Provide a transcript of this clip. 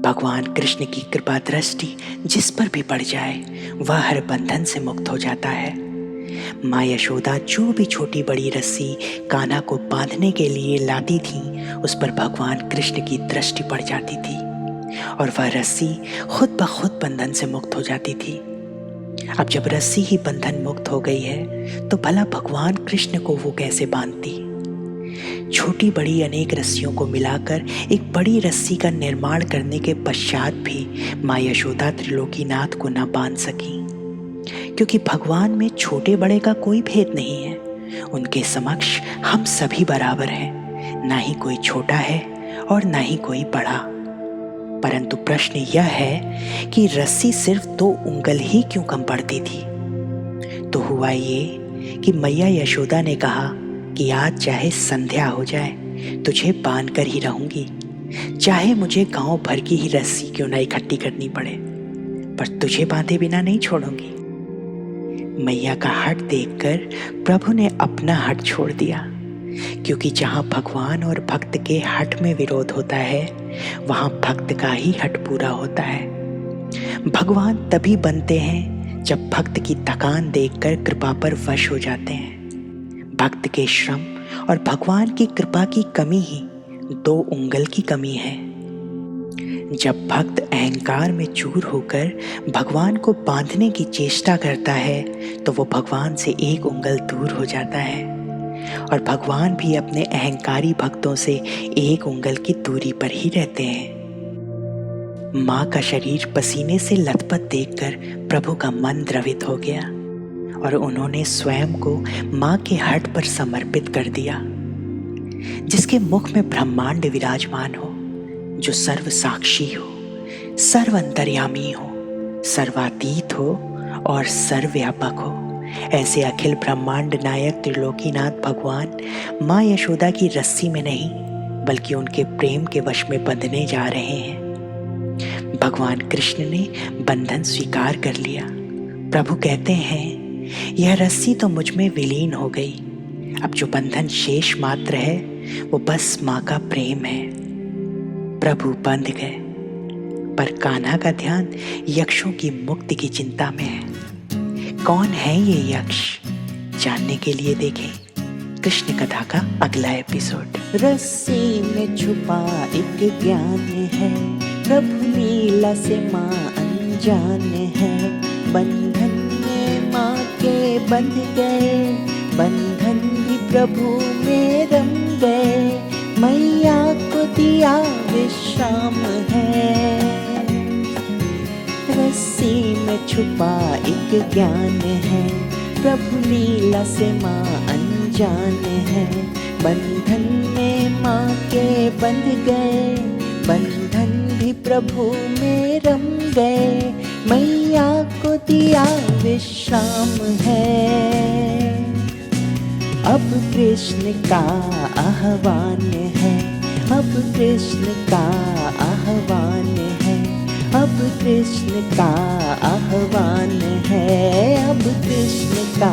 भगवान कृष्ण की कृपा दृष्टि जिस पर भी पड़ जाए वह हर बंधन से मुक्त हो जाता है। माँ यशोदा जो भी छोटी बड़ी रस्सी कान्हा को बांधने के लिए लाती थी, उस पर भगवान कृष्ण की दृष्टि पड़ जाती थी और वह रस्सी खुद ब खुद बंधन से मुक्त हो जाती थी। अब जब रस्सी ही बंधन मुक्त हो गई है तो भला भगवान कृष्ण को वो कैसे बांधती। छोटी बड़ी अनेक रस्सियों को मिलाकर एक बड़ी रस्सी का निर्माण करने के पश्चात भी माँ यशोदा त्रिलोकीनाथ को न बांध सकी, क्योंकि भगवान में छोटे बड़े का कोई भेद नहीं है। उनके समक्ष हम सभी बराबर हैं, ना ही कोई छोटा है और ना ही कोई बड़ा। परंतु प्रश्न यह है कि रस्सी सिर्फ 2 उंगल ही क्यों कम पड़ती थी। तो हुआ ये कि मैया यशोदा ने कहा कि आज चाहे संध्या हो जाए तुझे बांध कर ही रहूंगी, चाहे मुझे गांव भर की ही रस्सी क्यों ना इकट्ठी करनी पड़े, पर तुझे बांधे बिना नहीं छोड़ूंगी। मैया का हठ देखकर प्रभु ने अपना हठ छोड़ दिया, क्योंकि जहां भगवान और भक्त के हठ में विरोध होता है वहां भक्त का ही हठ पूरा होता है। भगवान तभी बनते हैं जब भक्त की थकान देखकर कृपा पर वश हो जाते हैं। भक्त के श्रम और भगवान की कृपा की कमी ही 2 उंगल की कमी है। जब भक्त अहंकार में चूर होकर भगवान को बांधने की चेष्टा करता है तो वो भगवान से 1 उंगल दूर हो जाता है और भगवान भी अपने अहंकारी भक्तों से 1 उंगल की दूरी पर ही रहते हैं। माँ का शरीर पसीने से लथपथ देखकर प्रभु का मन द्रवित हो गया और उन्होंने स्वयं को माँ के हठ पर समर्पित कर दिया, जिसके मुख में ब्रह्मांड विराजमान हो, जो सर्व साक्षी हो, सर्व अंतर्यामी हो, सर्वातीत हो और सर्वव्यापक हो। ऐसे अखिल ब्रह्मांड नायक त्रिलोकीनाथ भगवान माँ यशोदा की रस्सी में नहीं बल्कि उनके प्रेम के वश में बंधने जा रहे हैं। भगवान कृष्ण ने बंधन स्वीकार कर लिया। प्रभु कहते हैं, यह रस्सी तो मुझ में विलीन हो गई, अब जो बंधन शेष मात्र है वो बस माँ का प्रेम है। प्रभु बंध गए, पर कान्हा का ध्यान यक्षों की मुक्ति की चिंता में है। कौन है ये यक्ष, जानने के लिए देखें कृष्ण कथा का अगला एपिसोड। रस्सी में छुपा एक ज्ञान है, प्रभु लीला से माँ अनजान है। बंधन में माँ के बंध गए, बंधन भी प्रभु में रम गए। मैया को दिया विश्राम है। रस्सी में छुपा एक ज्ञान है, प्रभु लीला से माँ अनजान है। बंधन में माँ के बंध गए, बंधन भी प्रभु में रम गए। मैया को दिया विश्राम है। अब कृष्ण का आह्वान है, अब कृष्ण का आह्वान है, अब कृष्ण का आह्वान है, अब कृष्ण का